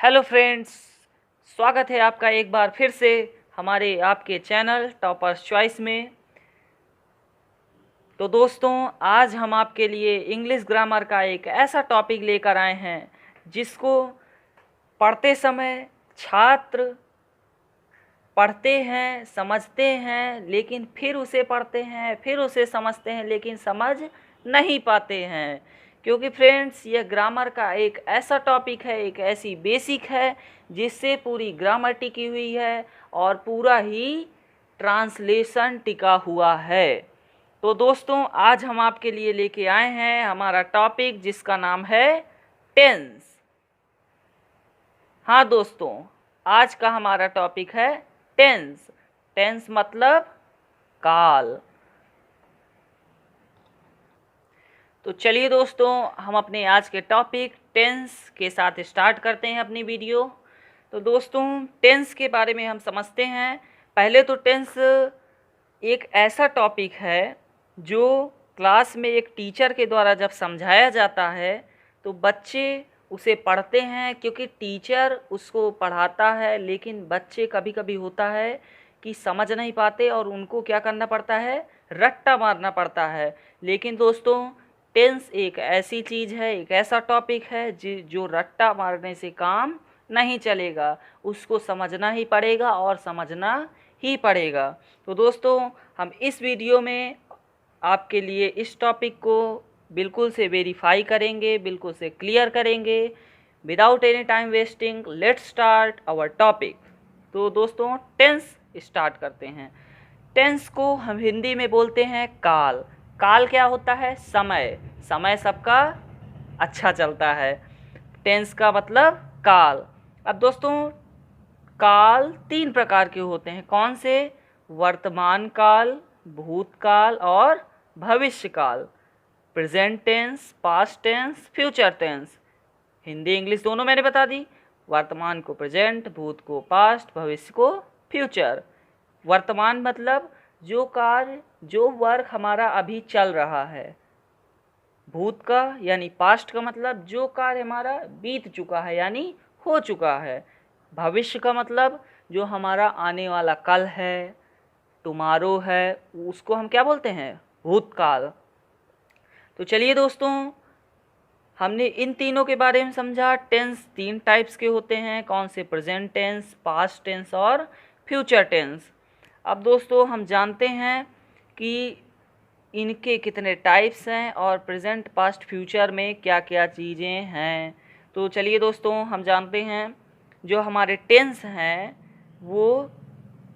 Hello friends, स्वागत है आपका एक बार फिर से हमारे आपके चैनल टॉपर्स चॉइस में। तो दोस्तों, आज हम आपके लिए इंग्लिश ग्रामर का एक ऐसा टॉपिक लेकर आए हैं जिसको पढ़ते समय छात्र पढ़ते हैं, समझते हैं, लेकिन फिर उसे पढ़ते हैं, फिर उसे समझते हैं, लेकिन समझ नहीं पाते हैं। क्योंकि फ्रेंड्स, यह ग्रामर का एक ऐसा टॉपिक है, एक ऐसी बेसिक है जिससे पूरी ग्रामर टिकी हुई है और पूरा ही ट्रांसलेशन टिका हुआ है। तो दोस्तों, आज हम आपके लिए लेके आए हैं हमारा टॉपिक जिसका नाम है टेंस। हाँ दोस्तों, आज का हमारा टॉपिक है टेंस। टेंस मतलब काल। तो चलिए दोस्तों, हम अपने आज के टॉपिक टेंस के साथ स्टार्ट करते हैं अपनी वीडियो। तो दोस्तों, टेंस के बारे में हम समझते हैं। पहले तो टेंस एक ऐसा टॉपिक है जो क्लास में एक टीचर के द्वारा जब समझाया जाता है तो बच्चे उसे पढ़ते हैं, क्योंकि टीचर उसको पढ़ाता है, लेकिन बच्चे कभी कभी होता है कि समझ नहीं पाते और उनको क्या करना पड़ता है, रट्टा मारना पड़ता है। लेकिन दोस्तों, टेंस एक ऐसी चीज़ है, एक ऐसा टॉपिक है जो रट्टा मारने से काम नहीं चलेगा, उसको समझना ही पड़ेगा और समझना ही पड़ेगा। तो दोस्तों, हम इस वीडियो में आपके लिए इस टॉपिक को बिल्कुल से वेरीफाई करेंगे, बिल्कुल से क्लियर करेंगे। Without any time wasting, let's start our topic. तो दोस्तों, टेंस स्टार्ट करते हैं। टेंस को हम हिंदी में बोलते हैं काल। काल क्या होता है? समय। समय सबका अच्छा चलता है, टेंस का मतलब काल। अब दोस्तों, काल 3 प्रकार के होते हैं। कौन से? वर्तमान काल, भूतकाल और भविष्य काल। Present tense, past tense, future tense. Hindi English दोनों मैंने बता दी। वर्तमान को प्रेजेंट, भूत को पास्ट, भविष्य को फ्यूचर। वर्तमान मतलब जो कार्य, जो वर्क हमारा अभी चल रहा है। भूत का यानी पास्ट का मतलब जो कार्य हमारा बीत चुका है यानी हो चुका है। भविष्य का मतलब जो हमारा आने वाला कल है, टुमारो है, उसको हम क्या बोलते हैं? भूतकाल। तो चलिए दोस्तों, हमने इन तीनों के बारे में समझा। टेंस 3 टाइप्स के होते हैं। कौन से? प्रेजेंट टेंस, पास्ट टेंस और फ्यूचर टेंस। अब दोस्तों, हम जानते हैं कि इनके कितने टाइप्स हैं और प्रेजेंट, पास्ट, फ्यूचर में क्या क्या चीज़ें हैं। तो चलिए दोस्तों, हम जानते हैं जो हमारे टेंस हैं वो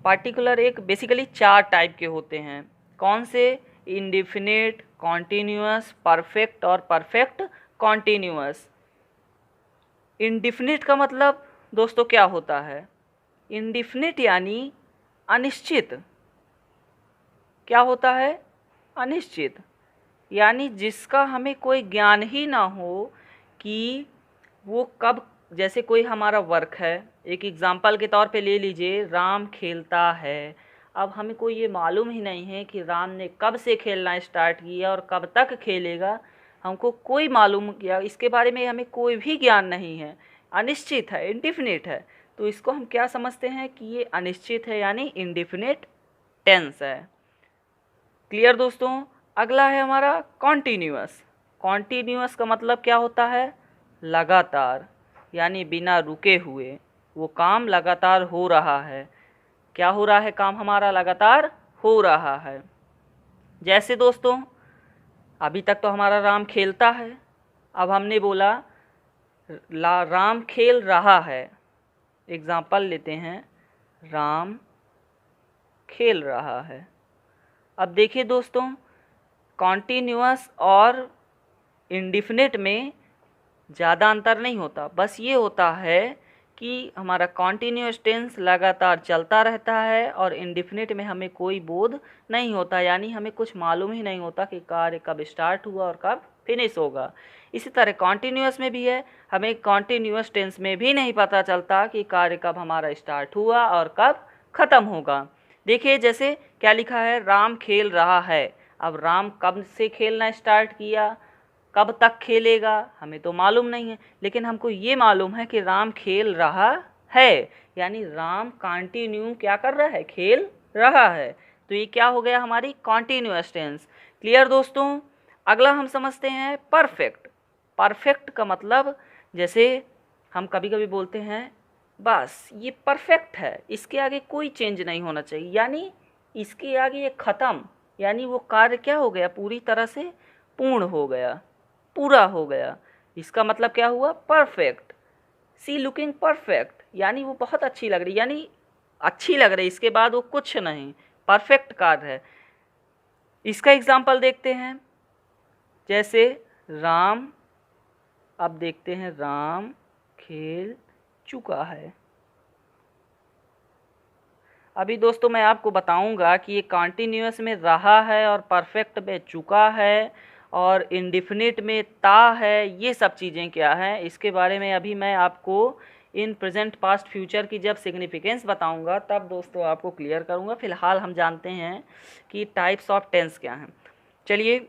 पार्टिकुलर एक बेसिकली 4 टाइप के होते हैं। कौन से? इंडेफिनिट, कॉन्टीन्यूअस, परफेक्ट और परफेक्ट कॉन्टीन्यूअस। इंडेफिनिट का मतलब दोस्तों क्या होता है? इंडेफिनिट यानी अनिश्चित। क्या होता है? अनिश्चित यानी जिसका हमें कोई ज्ञान ही ना हो कि वो कब। जैसे कोई हमारा वर्क है, एक एग्जांपल के तौर पे ले लीजिए, राम खेलता है। अब हमें कोई ये मालूम ही नहीं है कि राम ने कब से खेलना स्टार्ट किया और कब तक खेलेगा। हमको कोई मालूम किया, इसके बारे में हमें कोई भी ज्ञान नहीं है। अनिश्चित है, इंडेफिनिट है। तो इसको हम क्या समझते हैं कि ये अनिश्चित है यानी इंडेफिनिट टेंस है। क्लियर दोस्तों? अगला है हमारा कॉन्टीन्यूअस। कॉन्टीन्यूअस का मतलब क्या होता है? लगातार यानी बिना रुके हुए, वो काम लगातार हो रहा है। क्या हो रहा है? काम हमारा लगातार हो रहा है। जैसे दोस्तों, अभी तक तो हमारा राम खेलता है, अब हमने बोला राम खेल रहा है। एग्जाम्पल लेते हैं, राम खेल रहा है। अब देखिए दोस्तों, कॉन्टीन्यूअस और इंडेफिनिट में ज़्यादा अंतर नहीं होता। बस ये होता है कि हमारा कॉन्टीन्यूअस टेंस लगातार चलता रहता है और इंडेफिनिट में हमें कोई बोध नहीं होता, यानी हमें कुछ मालूम ही नहीं होता कि कार्य कब स्टार्ट हुआ और कब फिनिश होगा। इसी तरह कॉन्टीन्यूअस में भी है, हमें कॉन्टीन्यूअस टेंस में भी नहीं पता चलता कि कार्य कब हमारा स्टार्ट हुआ और कब ख़त्म होगा। देखिए, जैसे क्या लिखा है, राम खेल रहा है। अब राम कब से खेलना स्टार्ट किया, कब तक खेलेगा हमें तो मालूम नहीं है, लेकिन हमको ये मालूम है कि राम खेल रहा है, यानी राम कंटिन्यू क्या कर रहा है, खेल रहा है। तो ये क्या हो गया, हमारी कॉन्टिन्यूअस टेंस। क्लियर दोस्तों। अगला हम समझते हैं परफेक्ट। परफेक्ट का मतलब, जैसे हम कभी कभी बोलते हैं बस ये परफेक्ट है, इसके आगे कोई चेंज नहीं होना चाहिए, यानी इसके आगे ये ख़त्म, यानी वो कार्य क्या हो गया, पूरी तरह से पूर्ण हो गया, पूरा हो गया। इसका मतलब क्या हुआ, परफेक्ट। सी लुकिंग परफेक्ट, यानी वो बहुत अच्छी लग रही, यानी अच्छी लग रही, इसके बाद वो कुछ नहीं, परफेक्ट कार्य है। इसका एग्जाम्पल देखते हैं, जैसे राम, अब देखते हैं राम खेल चुका है। अभी दोस्तों मैं आपको बताऊंगा कि ये कॉन्टिन्यूअस में रहा है और परफेक्ट में चुका है और इंडिफिनिट में ता है, ये सब चीज़ें क्या हैं, इसके बारे में अभी मैं आपको इन प्रेजेंट पास्ट फ्यूचर की जब सिग्निफिकेंस बताऊंगा तब दोस्तों आपको क्लियर करूंगा। फिलहाल हम जानते हैं कि टाइप्स ऑफ टेंस क्या हैं। चलिए,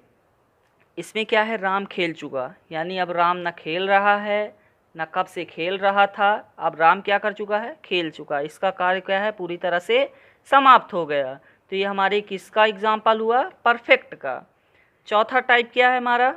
इसमें क्या है, राम खेल चुका, यानी अब राम न खेल रहा है न कब से खेल रहा था, अब राम क्या कर चुका है, खेल चुका। इसका कार्य क्या है, पूरी तरह से समाप्त हो गया। तो ये हमारे किसका एग्जाम्पल हुआ, परफेक्ट का। चौथा टाइप क्या है हमारा,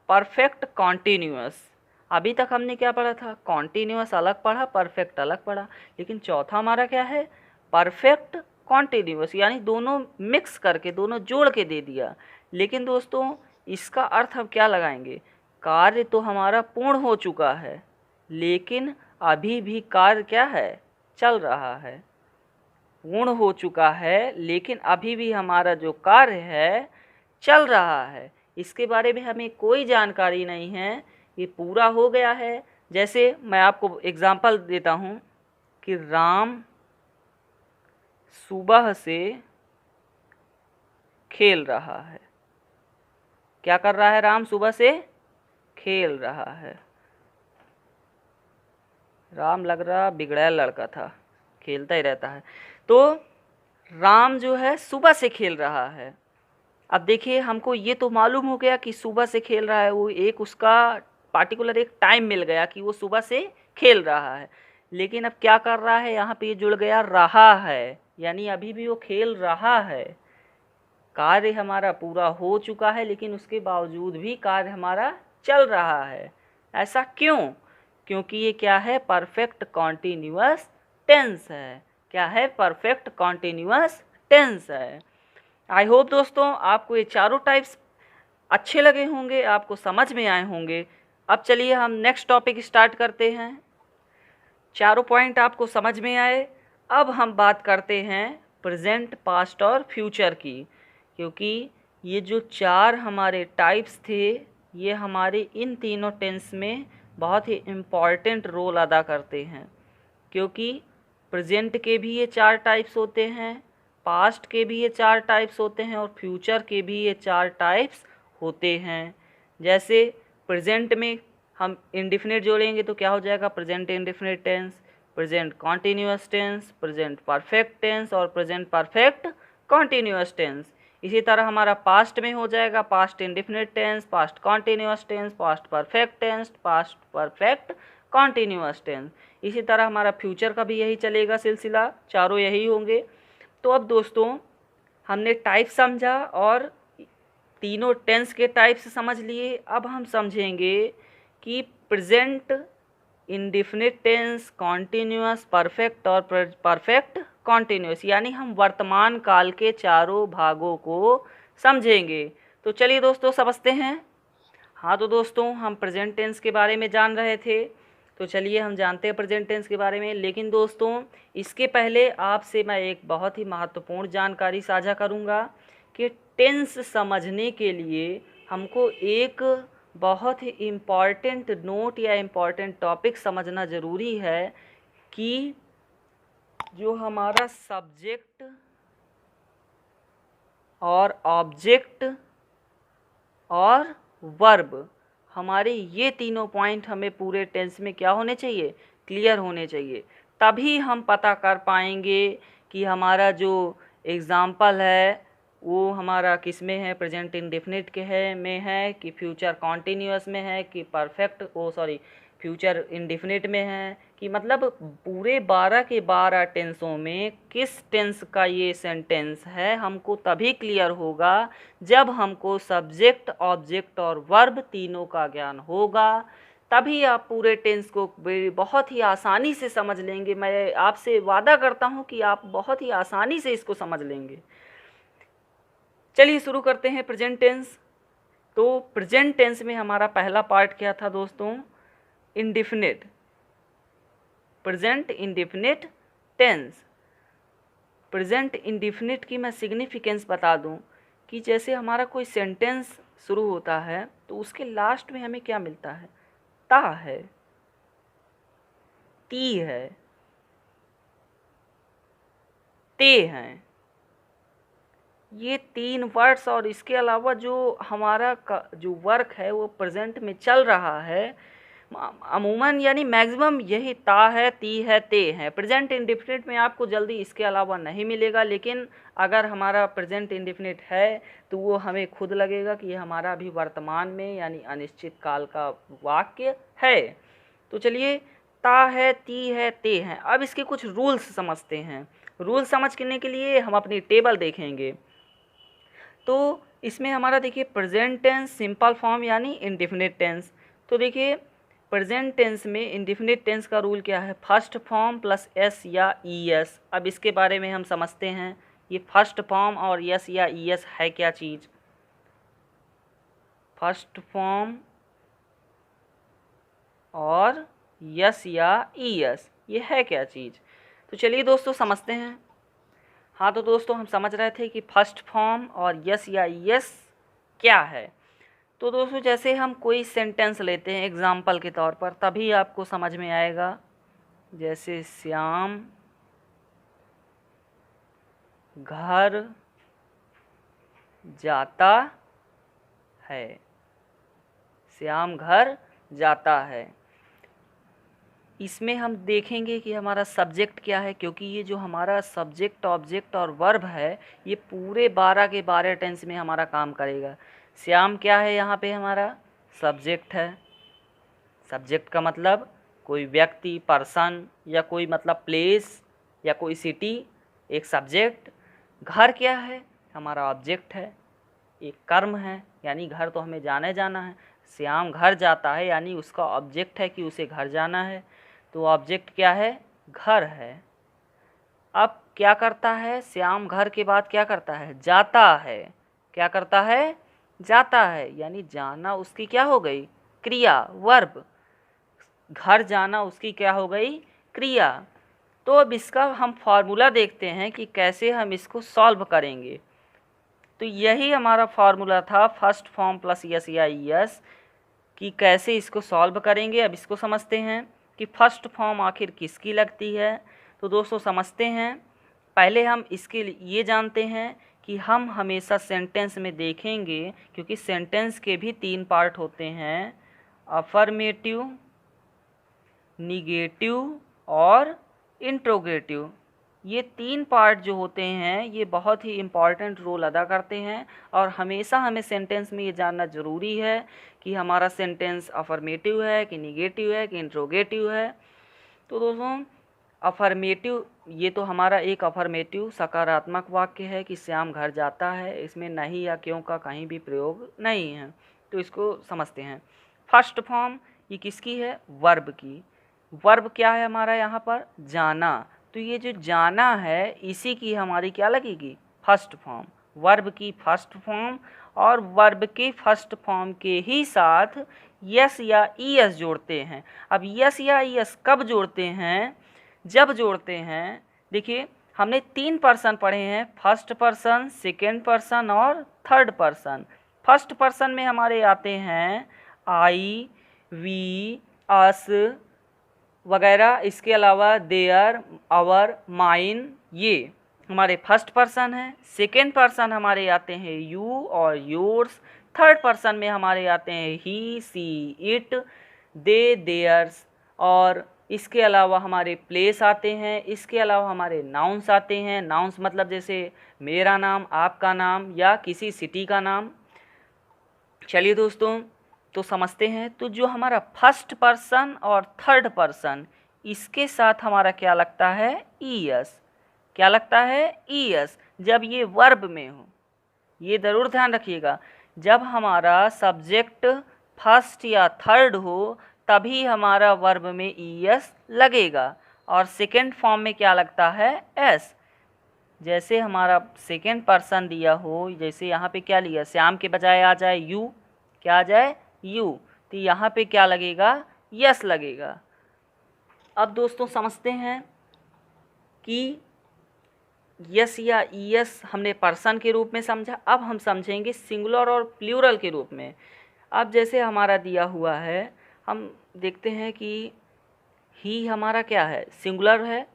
परफेक्ट कॉन्टिन्यूअस। अभी तक हमने क्या पढ़ा था, कॉन्टिन्यूअस अलग पढ़ा, परफेक्ट अलग पढ़ा, लेकिन चौथा हमारा क्या है, परफेक्ट कॉन्टिन्यूअस, यानी दोनों मिक्स करके, दोनों जोड़ के दे दिया। लेकिन दोस्तों इसका अर्थ हम क्या लगाएंगे, कार्य तो हमारा पूर्ण हो चुका है, लेकिन अभी भी कार्य क्या है, चल रहा है। पूर्ण हो चुका है लेकिन अभी भी हमारा जो कार्य है चल रहा है, इसके बारे में हमें कोई जानकारी नहीं है, ये पूरा हो गया है। जैसे मैं आपको एग्जांपल देता हूँ कि राम सुबह से खेल रहा है। क्या कर रहा है, राम सुबह से खेल रहा है। राम लग रहा बिगड़ैल लड़का था, खेलता ही रहता है। तो राम जो है सुबह से खेल रहा है। अब देखिए, हमको ये तो मालूम हो गया कि सुबह से खेल रहा है, वो एक उसका पार्टिकुलर एक टाइम मिल गया कि वो सुबह से खेल रहा है। लेकिन अब क्या कर रहा है, यहाँ पे जुड़ गया रहा है, यानी अभी भी वो खेल रहा है। कार्य हमारा पूरा हो चुका है लेकिन उसके बावजूद भी कार्य हमारा चल रहा है। ऐसा क्यों, क्योंकि ये क्या है, परफेक्ट कॉन्टिन्यूअस टेंस है। क्या है, परफेक्ट कॉन्टिन्यूअस टेंस है। आई होप दोस्तों आपको ये चारों टाइप्स अच्छे लगे होंगे, आपको समझ में आए होंगे। अब चलिए हम नेक्स्ट टॉपिक स्टार्ट करते हैं। चारों पॉइंट आपको समझ में आए। अब हम बात करते हैं प्रेजेंट, पास्ट और फ्यूचर की, क्योंकि ये जो चार हमारे टाइप्स थे ये हमारे इन तीनों टेंस में बहुत ही इम्पॉर्टेंट रोल अदा करते हैं। क्योंकि प्रेजेंट के भी ये चार टाइप्स होते हैं, पास्ट के भी ये चार टाइप्स होते हैं और फ्यूचर के भी ये चार टाइप्स होते हैं। जैसे प्रेजेंट में हम इंडिफिनिट जोड़ेंगे तो क्या हो जाएगा, present indefinite tense, present continuous tense, present perfect tense और प्रेजेंट परफेक्ट कॉन्टिन्यूअस टेंस। इसी तरह हमारा पास्ट में हो जाएगा past indefinite tense, past continuous tense, past perfect tense, past perfect continuous tense. इसी तरह हमारा फ्यूचर का भी यही चलेगा सिलसिला, चारों यही होंगे। तो अब दोस्तों हमने टाइप समझा और तीनों टेंस के टाइप्स समझ लिए। अब हम समझेंगे कि present, indefinite tense, continuous, perfect और परफेक्ट कॉन्टिन्यूअस, यानी हम वर्तमान काल के चारों भागों को समझेंगे। तो चलिए दोस्तों समझते हैं। हाँ तो दोस्तों हम प्रेजेंट टेंस के बारे में जान रहे थे, तो चलिए हम जानते हैं प्रेजेंट टेंस के बारे में। लेकिन दोस्तों इसके पहले आपसे मैं एक बहुत ही महत्वपूर्ण जानकारी साझा करूँगा कि टेंस समझने के लिए हमको एक बहुत ही इम्पॉर्टेंट नोट या इम्पॉर्टेंट टॉपिक समझना ज़रूरी है कि जो हमारा सब्जेक्ट और ऑब्जेक्ट और वर्ब, हमारे ये तीनों पॉइंट हमें पूरे टेंस में क्या होने चाहिए, क्लियर होने चाहिए। तभी हम पता कर पाएंगे कि हमारा जो एग्ज़ाम्पल है वो हमारा किस में है, प्रेजेंट इंडेफिनिट के है में है कि फ्यूचर कॉन्टिन्यूअस में है कि फ्यूचर इंडेफिनिट में है, कि मतलब पूरे 12 के 12 टेंसों में किस टेंस का ये सेंटेंस है हमको तभी क्लियर होगा जब हमको सब्जेक्ट, ऑब्जेक्ट और वर्ब तीनों का ज्ञान होगा। तभी आप पूरे टेंस को बहुत ही आसानी से समझ लेंगे। मैं आपसे वादा करता हूँ कि आप बहुत ही आसानी से इसको समझ लेंगे। चलिए शुरू करते हैं प्रेजेंट टेंस। तो प्रेजेंट टेंस में हमारा पहला पार्ट क्या था दोस्तों, indefinite, present indefinite tense. Present indefinite की मैं सिग्निफिकेंस बता दूं कि जैसे हमारा कोई सेंटेंस शुरू होता है तो उसके लास्ट में हमें क्या मिलता है, ता है, ती है, ते हैं, ये 3 वर्ड्स। और इसके अलावा जो हमारा जो वर्क है वो प्रेजेंट में चल रहा है अमूमन यानी मैक्सिमम यही ता है, ती है, ते हैं। प्रेजेंट इंडेफिनिट में आपको जल्दी इसके अलावा नहीं मिलेगा, लेकिन अगर हमारा प्रेजेंट इंडेफिनिट है तो वो हमें खुद लगेगा कि ये हमारा अभी वर्तमान में यानी अनिश्चित काल का वाक्य है। तो चलिए, ता है, ती है, ते हैं। अब इसके कुछ रूल्स समझते हैं। रूल्स समझने के लिए हम अपनी टेबल देखेंगे। तो इसमें हमारा देखिए प्रेजेंट टेंस सिंपल फॉर्म यानी इंडेफिनिट टेंस। तो देखिए प्रेजेंट टेंस में इंडेफिनिट टेंस का रूल क्या है, फर्स्ट फॉर्म प्लस एस या ई एस। अब इसके बारे में हम समझते हैं, ये फर्स्ट फॉर्म और यस या ई एस है क्या चीज़। फर्स्ट फॉर्म और यस या ई एस ये है क्या चीज़। तो चलिए दोस्तों समझते हैं। हाँ तो दोस्तों हम समझ रहे थे कि फर्स्ट फॉर्म और यस या यस क्या है। तो दोस्तों जैसे हम कोई सेंटेंस लेते हैं एग्जाम्पल के तौर पर, तभी आपको समझ में आएगा। जैसे श्याम घर जाता है, श्याम घर जाता है। इसमें हम देखेंगे कि हमारा सब्जेक्ट क्या है, क्योंकि ये जो हमारा सब्जेक्ट, ऑब्जेक्ट और वर्ब है ये पूरे 12 के 12 टेंस में हमारा काम करेगा। श्याम क्या है, यहाँ पे हमारा सब्जेक्ट है। सब्जेक्ट का मतलब कोई व्यक्ति, पर्सन या कोई मतलब प्लेस या कोई सिटी, एक सब्जेक्ट। घर क्या है, हमारा ऑब्जेक्ट है, एक कर्म है, यानी घर तो हमें जाना है। श्याम घर जाता है यानी उसका ऑब्जेक्ट है कि उसे घर जाना है। तो ऑब्जेक्ट क्या है, घर है। अब क्या करता है, श्याम घर के बाद क्या करता है, जाता है। क्या करता है, जाता है, यानी जाना उसकी क्या हो गई, क्रिया, वर्ब। घर जाना उसकी क्या हो गई, क्रिया। तो अब इसका हम फार्मूला देखते हैं कि कैसे हम इसको सॉल्व करेंगे। तो यही हमारा फार्मूला था फर्स्ट फॉर्म प्लस यस या यस, कि कैसे इसको सॉल्व करेंगे। अब इसको समझते हैं कि फर्स्ट फॉर्म आखिर किसकी लगती है। तो दोस्तों समझते हैं, पहले हम इसके लिए ये जानते हैं कि हम हमेशा सेंटेंस में देखेंगे, क्योंकि सेंटेंस के भी 3 पार्ट होते हैं, अफर्मेटिव, निगेटिव और इंट्रोगेटिव। ये 3 पार्ट जो होते हैं ये बहुत ही इम्पॉर्टेंट रोल अदा करते हैं, और हमेशा हमें सेंटेंस में ये जानना ज़रूरी है कि हमारा सेंटेंस अफर्मेटिव है कि निगेटिव है कि इंट्रोगेटिव है। तो दोस्तों अफर्मेटिव, ये तो हमारा एक अफर्मेटिव सकारात्मक वाक्य है कि श्याम घर जाता है, इसमें नहीं या क्यों का कहीं भी प्रयोग नहीं है। तो इसको समझते हैं। फर्स्ट फॉर्म ये किसकी है, वर्ब की। वर्ब क्या है हमारा यहाँ पर, जाना। तो ये जो जाना है इसी की हमारी क्या लगेगी, फर्स्ट फॉर्म। वर्ब की फर्स्ट फॉर्म, और वर्ब के फर्स्ट फॉर्म के ही साथ यस या ई एस जोड़ते हैं। अब यस या ई एस कब जोड़ते हैं, जब जोड़ते हैं, देखिए हमने 3 पर्सन पढ़े हैं, फर्स्ट पर्सन, सेकेंड पर्सन और थर्ड पर्सन। फर्स्ट पर्सन में हमारे आते हैं आई, वी, अस वगैरह। इसके अलावा देयर, आवर, माइन, ये हमारे फर्स्ट पर्सन हैं। सेकेंड पर्सन हमारे आते हैं यू और योर्स। थर्ड पर्सन में हमारे आते हैं ही, सी, इट, दे, देयर्स और इसके अलावा हमारे प्लेस आते हैं, इसके अलावा हमारे नाउन्स आते हैं। नाउन्स मतलब जैसे मेरा नाम, आपका नाम या किसी सिटी का नाम। चलिए दोस्तों तो समझते हैं। तो जो हमारा फर्स्ट पर्सन और थर्ड पर्सन, इसके साथ हमारा क्या लगता है, ईएस। क्या लगता है, ईएस, जब ये वर्ब में हो। ये ज़रूर ध्यान रखिएगा, जब हमारा सब्जेक्ट फर्स्ट या थर्ड हो तभी हमारा वर्ब में ईएस लगेगा। और सेकेंड फॉर्म में क्या लगता है, एस। जैसे हमारा सेकेंड पर्सन दिया हो, जैसे यहाँ पे क्या लिया, श्याम के बजाय आ जाए यू, क्या आ जाए, यू, तो यहाँ पे क्या लगेगा, यस लगेगा। अब दोस्तों समझते हैं कि यस या ईएस हमने पर्सन के रूप में समझा। अब हम समझेंगे सिंगुलर और प्लूरल के रूप में। अब जैसे हमारा दिया हुआ है, हम देखते हैं कि ही हमारा क्या है, सिंगुलर है।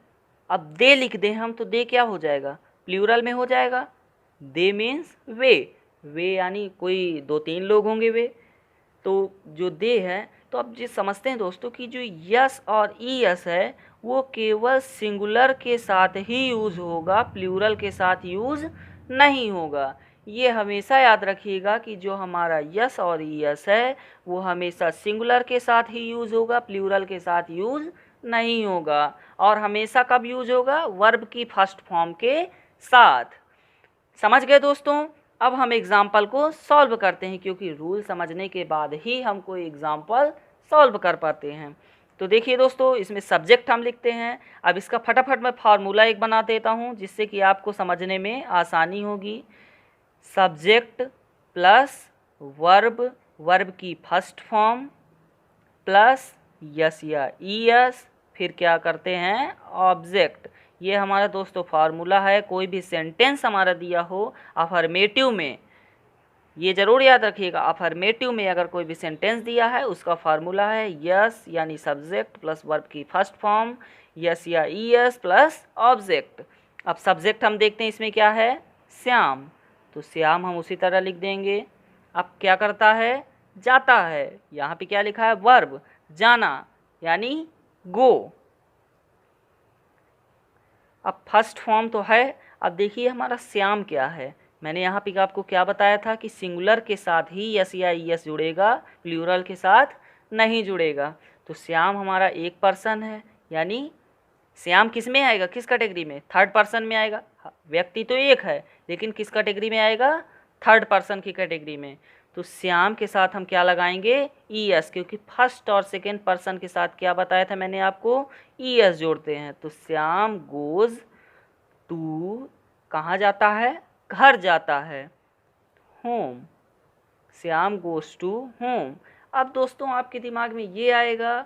अब दे लिख दें हम तो दे क्या हो जाएगा, प्लूरल में हो जाएगा। दे मीन्स वे यानी कोई 2-3 लोग होंगे वे, तो जो दे है। तो अब ये समझते हैं दोस्तों कि जो यस और ईएस है वो केवल सिंगुलर के साथ ही यूज़ होगा, प्लूरल के साथ यूज़ नहीं होगा। ये हमेशा याद रखिएगा कि जो हमारा यस और ईएस है वो हमेशा सिंगुलर के साथ ही यूज़ होगा, प्लूरल के साथ यूज़ नहीं होगा। और हमेशा कब यूज़ होगा, वर्ब की फर्स्ट फॉर्म के साथ। समझ गए दोस्तों। अब हम एग्जाम्पल को सॉल्व करते हैं, क्योंकि रूल समझने के बाद ही हम कोई एग्जाम्पल सॉल्व कर पाते हैं। तो देखिए दोस्तों, इसमें सब्जेक्ट हम लिखते हैं। अब इसका फटाफट मैं फार्मूला एक बना देता हूँ जिससे कि आपको समझने में आसानी होगी। सब्जेक्ट प्लस वर्ब, वर्ब की फर्स्ट फॉर्म प्लस यस या ईएस, फिर क्या करते हैं, ऑब्जेक्ट। ये हमारा दोस्तों फार्मूला है। कोई भी सेंटेंस हमारा दिया हो अफर्मेटिव में, ये ज़रूर याद रखिएगा, अफर्मेटिव में अगर कोई भी सेंटेंस दिया है उसका फार्मूला है यस यानी सब्जेक्ट प्लस वर्ब की फर्स्ट फॉर्म, यस या ईएस प्लस ऑब्जेक्ट। अब सब्जेक्ट हम देखते हैं इसमें क्या है, श्याम, तो श्याम हम उसी तरह लिख देंगे। अब क्या करता है, जाता है, यहाँ पे क्या लिखा है, वर्ब, जाना यानी गो। अब फर्स्ट फॉर्म तो है। अब देखिए हमारा श्याम क्या है, मैंने यहाँ पे आपको क्या बताया था कि सिंगुलर के साथ ही यस या ईएस जुड़ेगा, प्लूरल के साथ नहीं जुड़ेगा। तो श्याम हमारा एक पर्सन है, यानी श्याम किस में आएगा, किस कैटेगरी में, थर्ड पर्सन में आएगा। व्यक्ति तो एक है लेकिन किस कैटेगरी में आएगा, थर्ड पर्सन की कैटेगरी में। तो श्याम के साथ हम क्या लगाएंगे, ईएस, क्योंकि फर्स्ट और सेकेंड पर्सन के साथ क्या बताया था मैंने आपको, ईएस जोड़ते हैं। तो श्याम गोज़ टू, कहाँ जाता है, घर जाता है, home. Shyam goes to home. अब दोस्तों आपके दिमाग में ये आएगा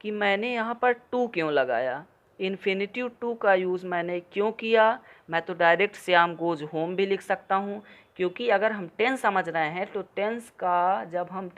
कि मैंने यहाँ पर टू क्यों लगाया, इन्फिनिटिव टू का यूज़ मैंने क्यों किया। मैं तो डायरेक्ट श्याम गोज़ होम भी लिख सकता हूँ, क्योंकि अगर हम टेंस समझ रहे हैं तो टेंस का जब हम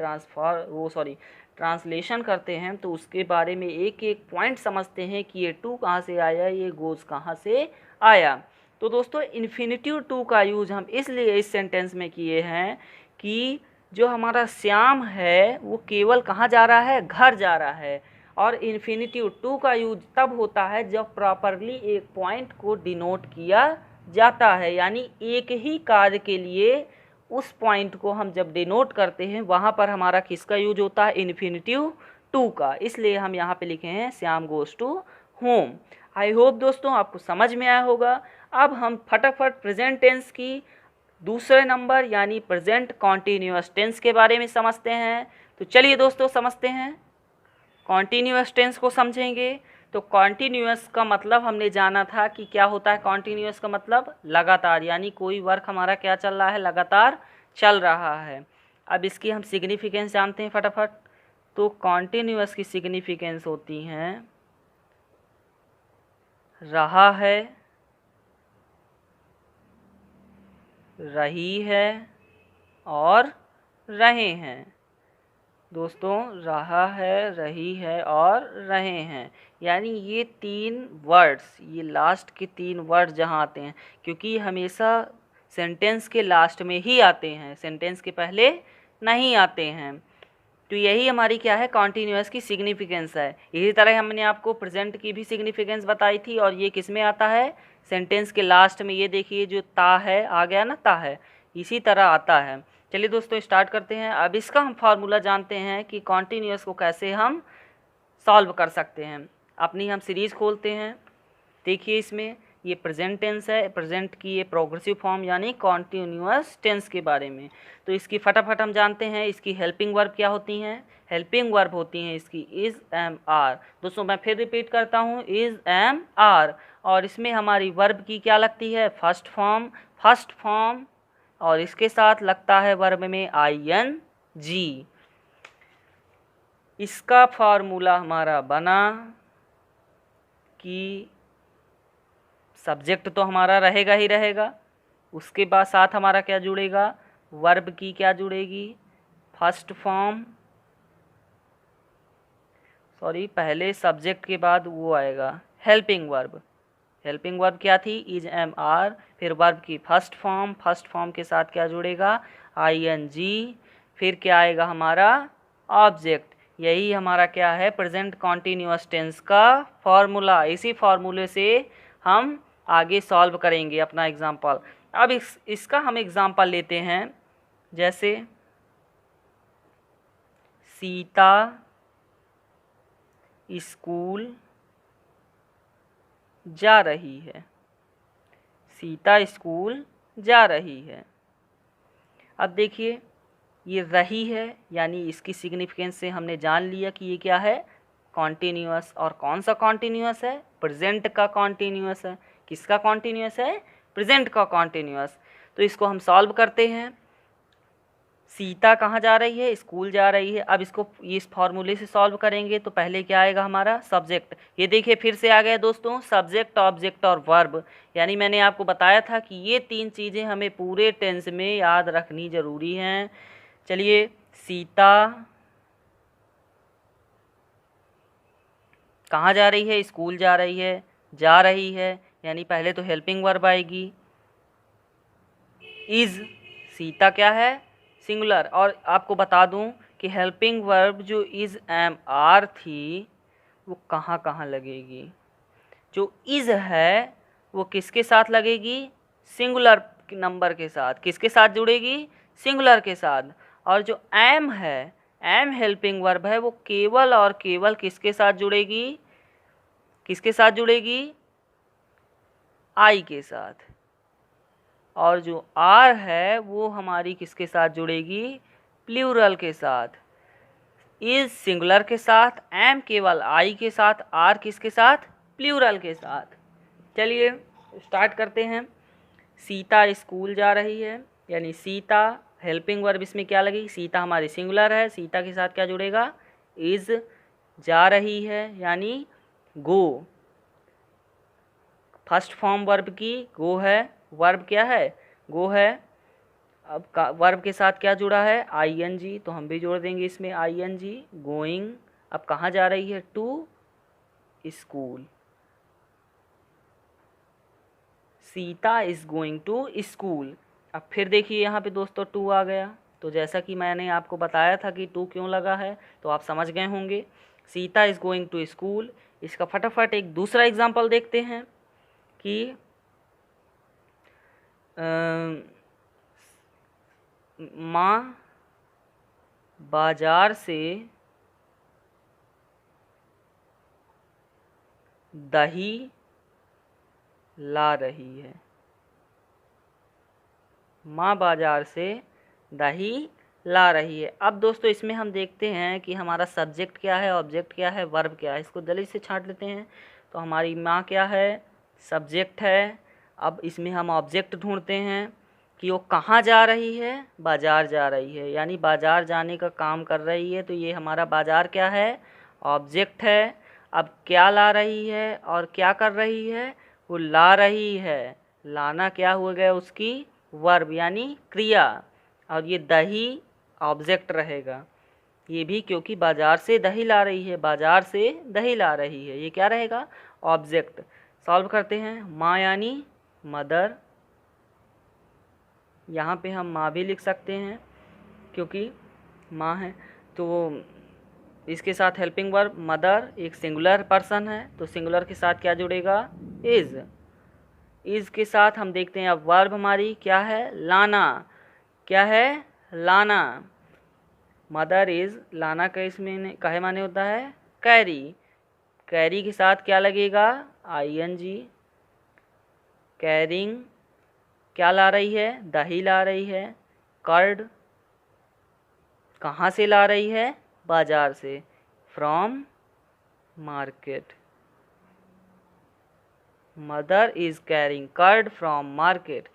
ट्रांसलेशन करते हैं तो उसके बारे में एक एक पॉइंट समझते हैं कि ये टू कहाँ से आया, ये गोज़ कहाँ से आया। तो दोस्तों इन्फिनिटिव टू का यूज़ हम इसलिए इस सेंटेंस में किए हैं कि जो हमारा श्याम है वो केवल कहाँ जा रहा है, घर जा रहा है। और इन्फिनिटिव टू का यूज तब होता है जब प्रॉपरली एक पॉइंट को डिनोट किया जाता है, यानी एक ही कार्य के लिए उस पॉइंट को हम जब डिनोट करते हैं वहाँ पर हमारा किसका यूज होता है, इन्फिनिटिव टू का। इसलिए हम यहाँ पे लिखे हैं Shyam goes to home. I hope दोस्तों आपको समझ में आया होगा। अब हम फटाफट प्रेजेंट टेंस की दूसरे नंबर यानी प्रेजेंट कॉन्टीन्यूअस टेंस के बारे में समझते हैं। तो चलिए दोस्तों समझते हैं, कॉन्टीन्यूअस टेंस को समझेंगे। तो कॉन्टीन्यूअस का मतलब हमने जाना था कि क्या होता है, कॉन्टीन्यूअस का मतलब लगातार, यानी कोई वर्क हमारा क्या चल रहा है, लगातार चल रहा है। अब इसकी हम सिग्निफिकेंस जानते हैं फटाफट। तो कॉन्टीन्यूअस की सिग्निफिकेंस होती हैं रहा है, रही है और रहे हैं। दोस्तों रहा है, रही है और रहे हैं, यानी ये तीन वर्ड्स, ये लास्ट के तीन वर्ड जहाँ आते हैं, क्योंकि हमेशा सेंटेंस के लास्ट में ही आते हैं, सेंटेंस के पहले नहीं आते हैं। तो यही हमारी क्या है, कॉन्टीन्यूअस की सिग्निफिकेंस है। इसी तरह हमने आपको प्रेजेंट की भी सिग्निफिकेंस बताई थी, और ये किस में आता है, सेंटेंस के लास्ट में। ये देखिए जो ता है आ गया ना, ता है, इसी तरह आता है। चलिए दोस्तों स्टार्ट करते हैं। अब इसका हम फार्मूला जानते हैं कि कॉन्टीन्यूअस को कैसे हम सॉल्व कर सकते हैं। अपनी हम सीरीज़ खोलते हैं। देखिए इसमें ये प्रेजेंट टेंस है, प्रेजेंट की ये प्रोग्रेसिव फॉर्म यानी कॉन्टीन्यूअस टेंस के बारे में। तो इसकी फटाफट हम जानते हैं, इसकी हेल्पिंग वर्ब क्या होती हैं। हेल्पिंग वर्ब होती हैं इसकी इज़, एम, आर। दोस्तों मैं फिर रिपीट करता हूँ, इज़, एम, आर। और इसमें हमारी वर्ब की क्या लगती है, फर्स्ट फॉर्म, और इसके साथ लगता है वर्ब में ING। इसका फार्मूला हमारा बना कि सब्जेक्ट तो हमारा रहेगा ही रहेगा, उसके बाद साथ हमारा क्या जुड़ेगा, वर्ब की क्या जुड़ेगी, फर्स्ट फॉर्म, पहले सब्जेक्ट के बाद वो आएगा हेल्पिंग वर्ब। हेल्पिंग वर्ब क्या थी, इज, एम, आर। फिर वर्ब की फर्स्ट फॉर्म के साथ क्या जुड़ेगा, ING। फिर क्या आएगा हमारा, ऑब्जेक्ट। यही हमारा क्या है, प्रेजेंट कॉन्टीन्यूअस टेंस का फॉर्मूला। इसी फॉर्मूले से हम आगे सॉल्व करेंगे अपना एग्जाम्पल। अब इसका हम एग्जाम्पल लेते हैं, जैसे सीता स्कूल जा रही है। सीता स्कूल जा रही है। अब देखिए ये रही है, यानी इसकी सिग्निफिकेंस से हमने जान लिया कि ये क्या है, कॉन्टीन्यूअस। और कौन सा कॉन्टीन्यूअस है, प्रेजेंट का कॉन्टीन्यूअस है। किसका कॉन्टीन्यूअस है, प्रेजेंट का कॉन्टीन्यूअस। तो इसको हम सॉल्व करते हैं। सीता कहाँ जा रही है, स्कूल जा रही है। अब इसको इस फॉर्मूले से सॉल्व करेंगे तो पहले क्या आएगा हमारा, सब्जेक्ट। ये देखिए फिर से आ गया दोस्तों, सब्जेक्ट, ऑब्जेक्ट और वर्ब। यानी मैंने आपको बताया था कि ये तीन चीज़ें हमें पूरे टेंस में याद रखनी ज़रूरी हैं। चलिए, सीता कहाँ जा रही है, स्कूल जा रही है, यानी पहले तो हेल्पिंग वर्ब आएगी इज़। सीता क्या है, सिंगुलर। और आपको बता दूं कि हेल्पिंग वर्ब जो इज़, एम, आर थी वो कहाँ कहाँ लगेगी। जो इज़ है वो किसके साथ लगेगी, सिंगुलर नंबर के साथ। किसके साथ जुड़ेगी, सिंगुलर के साथ। और जो एम है, एम हेल्पिंग वर्ब है, वो केवल और केवल किसके साथ जुड़ेगी, आई के साथ। और जो आर है वो हमारी किसके साथ जुड़ेगी, प्लूरल के साथ। इज सिंगुलर के साथ, एम केवल आई के साथ, आर किसके साथ, प्लूरल के साथ। चलिए स्टार्ट करते हैं। सीता स्कूल जा रही है, यानी सीता हेल्पिंग वर्ब इसमें क्या लगेगी, सीता हमारी सिंगुलर है, सीता के साथ क्या जुड़ेगा, इज। जा रही है यानी गो, फर्स्ट फॉर्म वर्ब की गो है, वर्ब क्या है, गो है। अब वर्ब के साथ क्या जुड़ा है, ING, तो हम भी जोड़ देंगे इसमें ING, गोइंग। अब कहाँ जा रही है, to school. Sita is going to school. अब फिर देखिए यहाँ पे दोस्तों टू आ गया। तो जैसा कि मैंने आपको बताया था कि टू क्यों लगा है, तो आप समझ गए होंगे। Sita is going to school. इसका फटाफट एक दूसरा एग्जाम्पल देखते हैं कि माँ बाजार से दही ला रही है। माँ बाजार से दही ला रही है। अब दोस्तों इसमें हम देखते हैं कि हमारा सब्जेक्ट क्या है, ऑब्जेक्ट क्या है, वर्ब क्या है। इसको जल्दी से छांट लेते हैं। तो हमारी माँ क्या है, सब्जेक्ट है। अब इसमें हम ऑब्जेक्ट ढूंढते हैं कि वो कहाँ जा रही है, बाज़ार जा रही है, यानी बाज़ार जाने का काम कर रही है। तो ये हमारा बाज़ार क्या है, ऑब्जेक्ट है। अब क्या ला रही है और क्या कर रही है, वो ला रही है। लाना क्या हो गया उसकी, वर्ब यानी क्रिया। और ये दही ऑब्जेक्ट रहेगा, ये भी क्योंकि बाज़ार से दही ला रही है, बाज़ार से दही ला रही है, ये क्या रहेगा, ऑब्जेक्ट। सॉल्व करते हैं। माँ यानी मदर, यहाँ पे हम माँ भी लिख सकते हैं क्योंकि माँ है। तो इसके साथ हेल्पिंग वर्ब मदर एक सिंगुलर पर्सन है, तो सिंगुलर के साथ क्या जुड़ेगा? इज़। इज़ के साथ हम देखते हैं अब वर्ब हमारी क्या है? लाना। क्या है? लाना। मदर इज़ लाना का इसमें काहे माने होता है? कैरी। कैरी के साथ क्या लगेगा? ING। कैरिंग क्या ला रही है? दही ला रही है। कर्ड कहाँ से ला रही है? बाजार से। From market. Mother is carrying curd from market.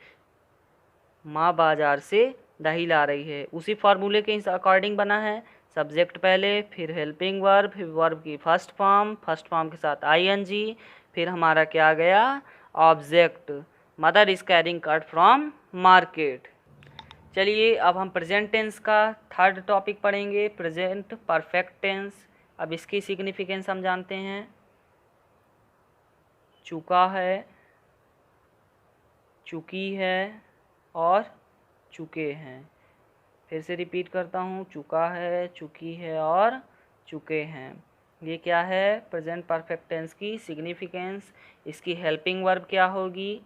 माँ बाजार से दही ला रही है। उसी फार्मूले के अकॉर्डिंग बना है। सब्जेक्ट पहले, फिर हेल्पिंग वर्ब, फिर वर्ब की फर्स्ट फॉर्म के साथ ING, फिर हमारा क्या गया? Object. Mother is carrying curd from market. चलिए अब हम प्रेजेंट टेंस का थर्ड टॉपिक पढ़ेंगे, प्रेजेंट परफेक्ट टेंस। अब इसकी सिग्निफिकेंस हम जानते हैं। चुका है, चुकी है और चुके हैं। फिर से रिपीट करता हूँ, चुका है, चुकी है और चुके हैं। ये क्या है? प्रेजेंट परफेक्ट टेंस की सिग्निफिकेंस। इसकी हेल्पिंग वर्ब क्या होगी?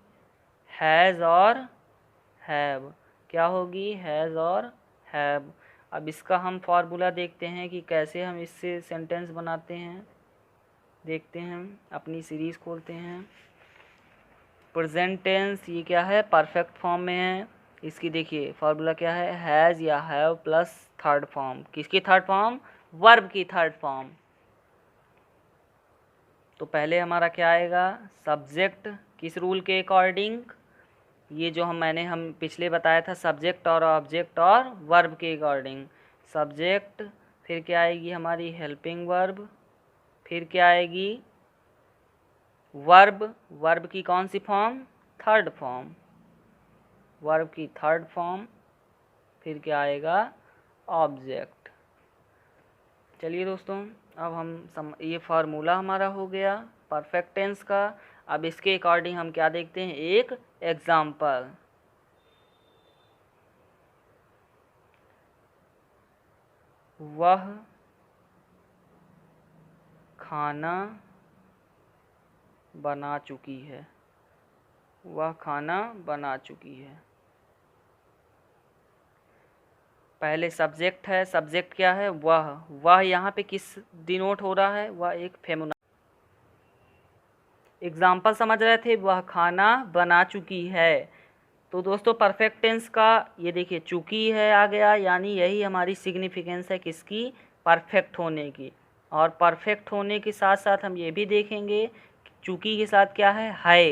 हैज़ और हैव। क्या होगी? हैज़ और हैव। अब इसका हम फार्मूला देखते हैं कि कैसे हम इससे सेंटेंस बनाते हैं। देखते हैं, अपनी सीरीज़ खोलते हैं। प्रेजेंट टेंस ये क्या है? परफेक्ट फॉर्म में है। इसकी देखिए फार्मूला क्या है? हैज़ या हैव प्लस थर्ड फॉर्म। किसकी थर्ड फॉर्म? वर्ब की थर्ड फॉर्म। तो पहले हमारा क्या आएगा? सब्जेक्ट। किस रूल के अकॉर्डिंग? ये जो हम पिछले बताया था, सब्जेक्ट और ऑब्जेक्ट और वर्ब के अकॉर्डिंग। सब्जेक्ट, फिर क्या आएगी हमारी? हेल्पिंग वर्ब, फिर क्या आएगी? वर्ब। वर्ब की कौन सी फॉर्म? Third form. वर्ब की थर्ड फॉर्म, फिर क्या आएगा? ऑब्जेक्ट। चलिए दोस्तों, अब ये फार्मूला हमारा हो गया परफेक्ट टेंस का। अब इसके अकॉर्डिंग हम क्या देखते हैं? एक एग्जाम्पल। वह खाना बना चुकी है। वह खाना बना चुकी है। पहले सब्जेक्ट है। सब्जेक्ट क्या है? वह यहाँ पे किस डिनोट हो रहा है? वह एक फेमिनाइन। एग्जाम्पल समझ रहे थे? वह खाना बना चुकी है। तो दोस्तों परफेक्ट टेंस का ये देखिए, चुकी है आ गया, यानी यही हमारी सिग्निफिकेंस है किसकी? परफेक्ट होने की। और परफेक्ट होने के साथ साथ हम ये भी देखेंगे चुकी के साथ क्या है?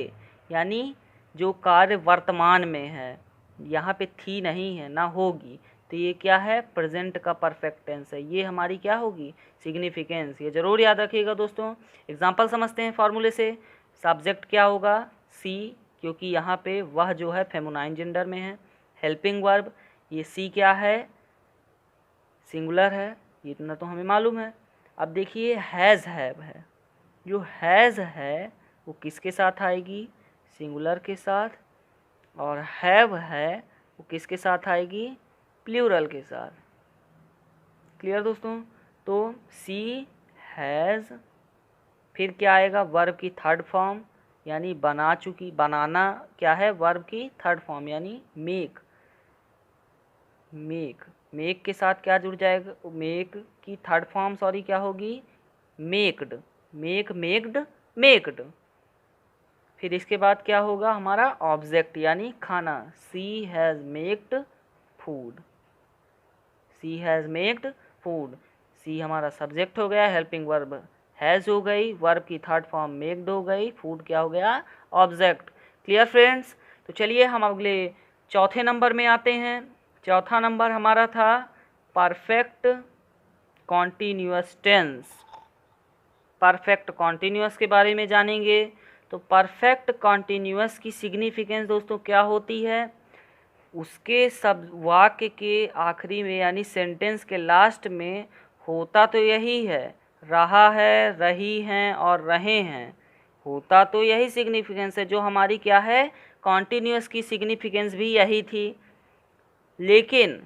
यानी जो कार्य वर्तमान में है, यहाँ पे थी नहीं है, ना होगी। तो ये क्या है? प्रेजेंट का परफेक्ट टेंस है। ये हमारी क्या होगी? सिग्निफिकेंस। ये ज़रूर याद रखिएगा दोस्तों। एग्जाम्पल समझते हैं फार्मूले से। सब्जेक्ट क्या होगा? सी, क्योंकि यहाँ पे वह जो है फेमिनाइन जेंडर में है। हेल्पिंग वर्ब, ये सी क्या है? सिंगुलर है, ये इतना तो हमें मालूम है। अब देखिए हैज़ हैव है। जो हैज़ है वो किसके साथ आएगी? सिंगुलर के साथ। और हैव है वो किसके साथ आएगी? प्लूरल के साथ। क्लियर दोस्तों? तो सी हैज़, फिर क्या आएगा? वर्ब की थर्ड फॉर्म, यानी बना चुकी। बनाना क्या है? वर्ब की थर्ड फॉर्म, यानी मेक। मेक के साथ क्या जुड़ जाएगा? मेक की थर्ड फॉर्म क्या होगी? मेक्ड। मेक्ड। फिर इसके बाद क्या होगा हमारा? ऑब्जेक्ट, यानी खाना। She has maked food. She has maked food. She हमारा सब्जेक्ट हो गया, हेल्पिंग वर्ब हैज़ हो गई, वर्ब की थर्ड फॉर्म मेक्ड हो गई, फूड क्या हो गया? ऑब्जेक्ट। Clear friends? तो चलिए हम अगले चौथे नंबर में आते हैं। चौथा नंबर हमारा था perfect continuous tense. Perfect continuous के बारे में जानेंगे। तो परफेक्ट कॉन्टीन्यूअस की सिग्निफिकेंस दोस्तों क्या होती है? उसके सब वाक्य के आखिरी में, यानी सेंटेंस के लास्ट में होता तो यही है, रहा है, रही हैं और रहे हैं। होता तो यही सिग्निफिकेंस है, जो हमारी क्या है? कॉन्टीन्यूअस की सिग्निफिकेंस भी यही थी। लेकिन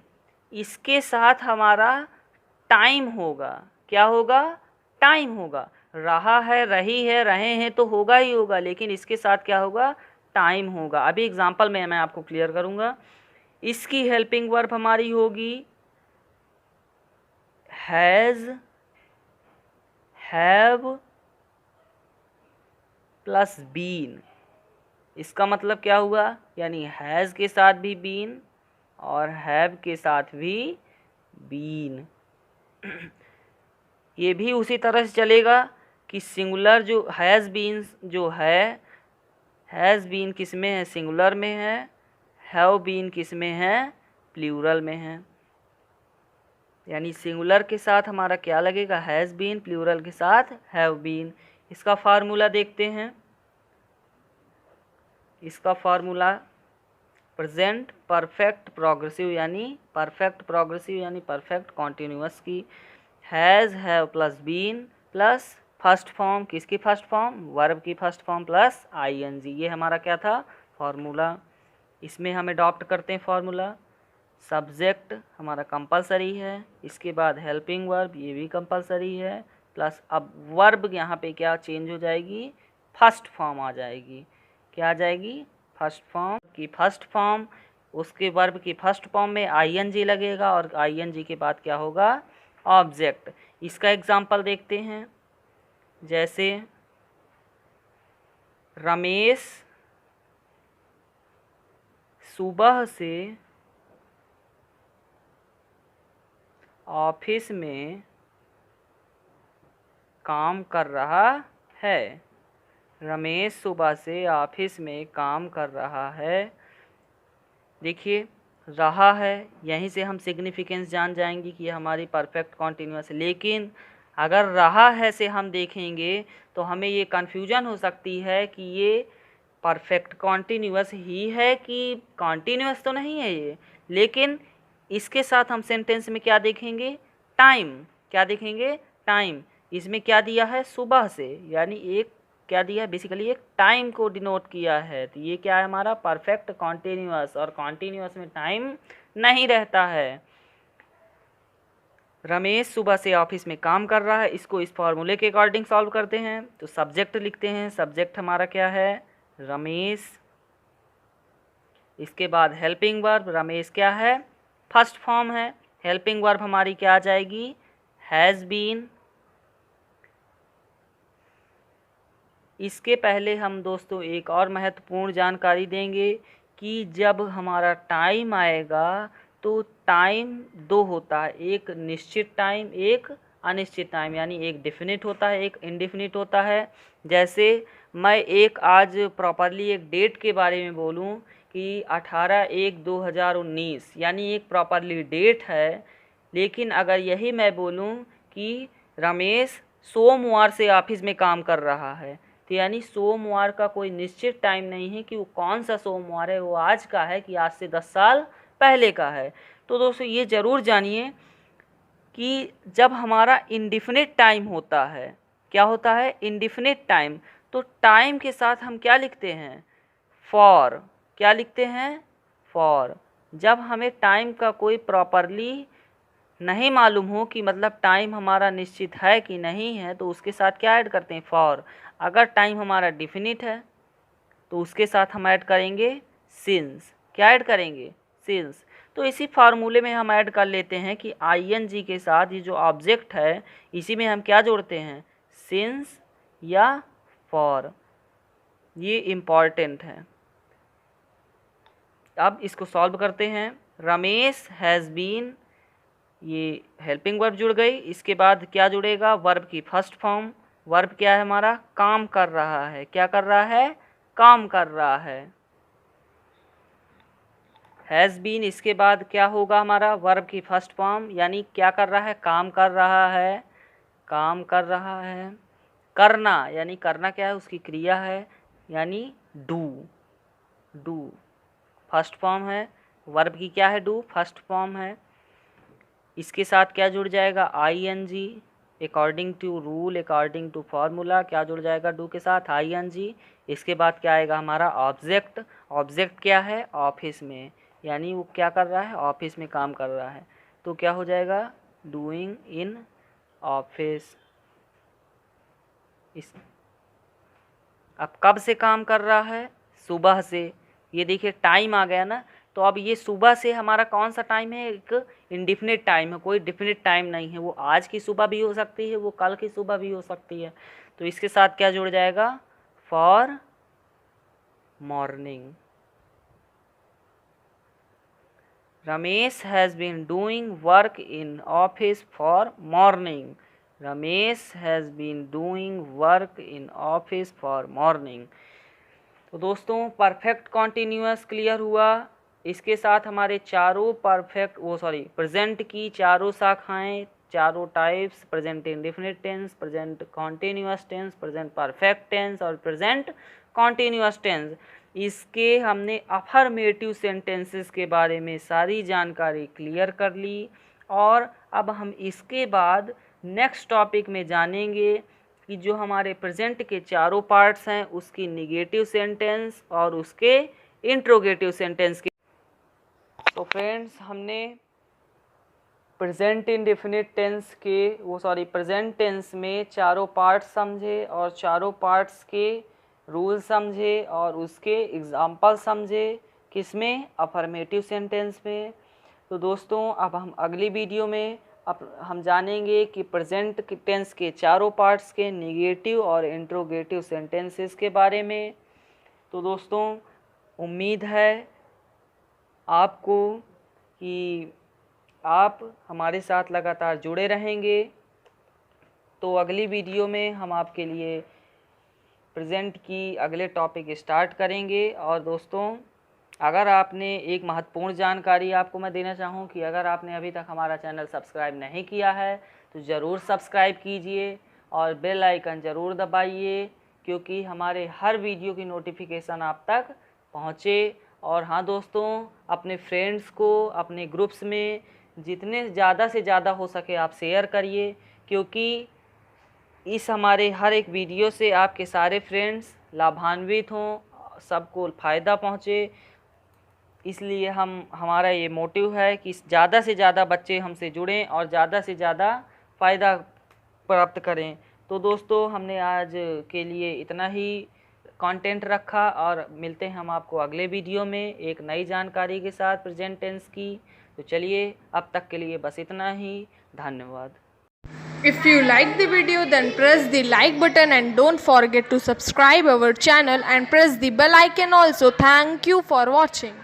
इसके साथ हमारा टाइम होगा। क्या होगा? टाइम होगा। रहा है, रही है, रहे हैं तो होगा ही होगा, लेकिन इसके साथ क्या होगा? टाइम होगा। अभी एग्जांपल में मैं आपको क्लियर करूँगा। इसकी हेल्पिंग वर्ब हमारी होगी हैज़, हैव प्लस बीन। इसका मतलब क्या हुआ? यानी हैज़ के साथ भी बीन और हैव के साथ भी बीन। ये भी उसी तरह से चलेगा कि सिंगुलर जो हैज़ बीन जो है, हैज़ बीन किस में है? सिंगुलर में है। हैव बीन किस में है? प्लूरल में है। यानी सिंगुलर के साथ हमारा क्या लगेगा? हैज़ बीन, प्लूरल के साथ हैव बीन। इसका फार्मूला देखते हैं। इसका फार्मूला प्रेजेंट परफेक्ट प्रोग्रेसिव यानी परफेक्ट कॉन्टिन्यूअस की has, have plus been plus first form, किसकी फर्स्ट फॉर्म? वर्ब की फर्स्ट फॉर्म प्लस आईएनजी। ये हमारा क्या था? फार्मूला। इसमें हम अडॉप्ट करते हैं फार्मूला। सब्जेक्ट हमारा कंपलसरी है, इसके बाद हेल्पिंग वर्ब, ये भी कंपलसरी है, प्लस अब वर्ब यहाँ पे क्या चेंज हो जाएगी? फर्स्ट फॉर्म आ जाएगी। क्या आ जाएगी? फर्स्ट फॉर्म की फर्स्ट फॉर्म। उसके वर्ब की फर्स्ट फॉर्म में आईएनजी लगेगा और आईएनजी के बाद क्या होगा? ऑब्जेक्ट। इसका एग्जांपल देखते हैं। जैसे रमेश सुबह से ऑफिस में काम कर रहा है। रमेश सुबह से ऑफिस में काम कर रहा है। देखिए रहा है, यहीं से हम सिग्निफिकेंस जान जाएंगे कि ये हमारी परफेक्ट कॉन्टिन्यूअस है। लेकिन अगर रहा है से हम देखेंगे तो हमें ये कन्फ्यूजन हो सकती है कि ये परफेक्ट कॉन्टिन्यूअस ही है कि कॉन्टिन्यूअस तो नहीं है ये। लेकिन इसके साथ हम सेंटेंस में क्या देखेंगे? टाइम। क्या देखेंगे? टाइम। इसमें क्या दिया है? सुबह से, यानी एक क्या दिया है? बेसिकली एक टाइम को डिनोट किया है। तो ये क्या है? हमारा परफेक्ट कॉन्टिन्यूअस, और कॉन्टिन्यूअस में टाइम नहीं रहता है। रमेश सुबह से ऑफिस में काम कर रहा है, इसको इस फॉर्मूले के अकॉर्डिंग सॉल्व करते हैं। तो सब्जेक्ट लिखते हैं। सब्जेक्ट हमारा क्या है? रमेश। इसके बाद हेल्पिंग वर्ब, रमेश क्या है? फर्स्ट फॉर्म है। हेल्पिंग वर्ब हमारी क्या आ जाएगी? Has been. इसके पहले हम दोस्तों एक और महत्वपूर्ण जानकारी देंगे कि जब हमारा टाइम आएगा तो टाइम दो होता है, एक निश्चित टाइम, एक अनिश्चित टाइम। यानी एक डेफिनिट होता है, एक इनडेफिनिट होता है। जैसे मैं एक आज प्रॉपरली एक डेट के बारे में बोलूं कि 18/1/2019, यानी एक प्रॉपरली डेट है। लेकिन अगर यही मैं बोलूं कि रमेश सोमवार से ऑफिस में काम कर रहा है, तो यानी सोमवार का कोई निश्चित टाइम नहीं है कि वो कौन सा सोमवार है, वो आज का है कि आज से 10 साल पहले का है। तो दोस्तों ये ज़रूर जानिए कि जब हमारा इंडिफिनिट टाइम होता है, क्या होता है? इंडिफिनिट टाइम, तो टाइम के साथ हम क्या लिखते हैं? फॉर। क्या लिखते हैं? फॉर। जब हमें टाइम का कोई प्रॉपरली नहीं मालूम हो कि मतलब टाइम हमारा निश्चित है कि नहीं है, तो उसके साथ क्या ऐड करते हैं? फॉर। अगर टाइम हमारा डिफिनिट है तो उसके साथ हम ऐड करेंगे सिंस। क्या ऐड करेंगे? सिंस। तो इसी फार्मूले में हम ऐड कर लेते हैं कि आईएनजी के साथ ये जो ऑब्जेक्ट है इसी में हम क्या जोड़ते हैं? सिंस या फॉर। ये इम्पॉर्टेंट है। अब इसको सॉल्व करते हैं। रमेश हैज़ बीन, ये हेल्पिंग वर्ब जुड़ गई। इसके बाद क्या जुड़ेगा? वर्ब की फर्स्ट फॉर्म। वर्ब क्या है हमारा? काम कर रहा है। क्या कर रहा है? काम कर रहा है। हैज़ बीन, इसके बाद क्या होगा हमारा? वर्ब की फर्स्ट फॉर्म, यानी क्या कर रहा है? काम कर रहा है। काम कर रहा है। करना, यानी करना क्या है? उसकी क्रिया है, यानी डू। डू फर्स्ट फॉर्म है। वर्ब की क्या है? डू फर्स्ट फॉर्म है। इसके साथ क्या जुड़ जाएगा? ING. According to rule, according to formula क्या जुड़ जाएगा? डू के साथ आईएनजी। इसके बाद क्या आएगा हमारा? ऑब्जेक्ट। ऑब्जेक्ट क्या है? ऑफिस में, यानी वो क्या कर रहा है? ऑफिस में काम कर रहा है। तो क्या हो जाएगा? Doing in office. इस अब कब से काम कर रहा है? सुबह से। ये देखिए टाइम आ गया ना, तो अब ये सुबह से हमारा कौन सा टाइम है? एक इंडिफिनिट टाइम है, कोई डिफिनिट टाइम नहीं है। वो आज की सुबह भी हो सकती है, वो कल की सुबह भी हो सकती है। तो इसके साथ क्या जुड़ जाएगा? For morning. Ramesh has been doing work in office for morning. Ramesh has been doing work in office for morning. तो दोस्तों परफेक्ट कॉन्टिन्यूअस क्लियर हुआ। इसके साथ हमारे चारों प्रेजेंट की चारों शाखाएं, चारों types, present indefinite tense, present continuous tense, present perfect tense और प्रेजेंट कॉन्टिन्यूअस टेंस, इसके हमने अफर्मेटिव सेंटेंसेस के बारे में सारी जानकारी क्लियर कर ली। और अब हम इसके बाद नेक्स्ट टॉपिक में जानेंगे कि जो हमारे प्रेजेंट के चारों पार्ट्स हैं उसकी निगेटिव सेंटेंस और उसके इंट्रोगेटिव सेंटेंस के। तो फ्रेंड्स हमने प्रेजेंट इंडेफिनिट टेंस के प्रेजेंट टेंस में चारों पार्ट्स समझे और चारों पार्ट्स के रूल समझे और उसके एग्जाम्पल समझे। किसमें? अफर्मेटिव सेंटेंस में। तो दोस्तों अब हम अगली वीडियो में हम जानेंगे कि प्रेजेंट टेंस के चारों पार्ट्स के नेगेटिव और इंट्रोगेटिव सेंटेंसेस के बारे में। तो दोस्तों उम्मीद है आपको कि आप हमारे साथ लगातार जुड़े रहेंगे। तो अगली वीडियो में हम आपके लिए प्रेजेंट की अगले टॉपिक स्टार्ट करेंगे। और दोस्तों अगर आपने एक महत्वपूर्ण जानकारी आपको मैं देना चाहूँ कि अगर आपने अभी तक हमारा चैनल सब्सक्राइब नहीं किया है तो ज़रूर सब्सक्राइब कीजिए और बेल आइकन ज़रूर दबाइए, क्योंकि हमारे हर वीडियो की नोटिफिकेशन आप तक पहुँचे। और हाँ दोस्तों, अपने फ्रेंड्स को अपने ग्रुप्स में जितने ज़्यादा से ज़्यादा हो सके आप शेयर करिए, क्योंकि इस हमारे हर एक वीडियो से आपके सारे फ्रेंड्स लाभान्वित हों, सबको फ़ायदा पहुँचे। इसलिए हमारा ये मोटिव है कि ज़्यादा से ज़्यादा बच्चे हमसे जुड़ें और ज़्यादा से ज़्यादा फ़ायदा प्राप्त करें। तो दोस्तों हमने आज के लिए इतना ही कंटेंट रखा और मिलते हैं हम आपको अगले वीडियो में एक नई जानकारी के साथ प्रेजेंट टेंस की। तो चलिए अब तक के लिए बस इतना ही। धन्यवाद। If you like the video, then press the like button and don't forget to subscribe our channel and press the bell icon also. Thank you for watching.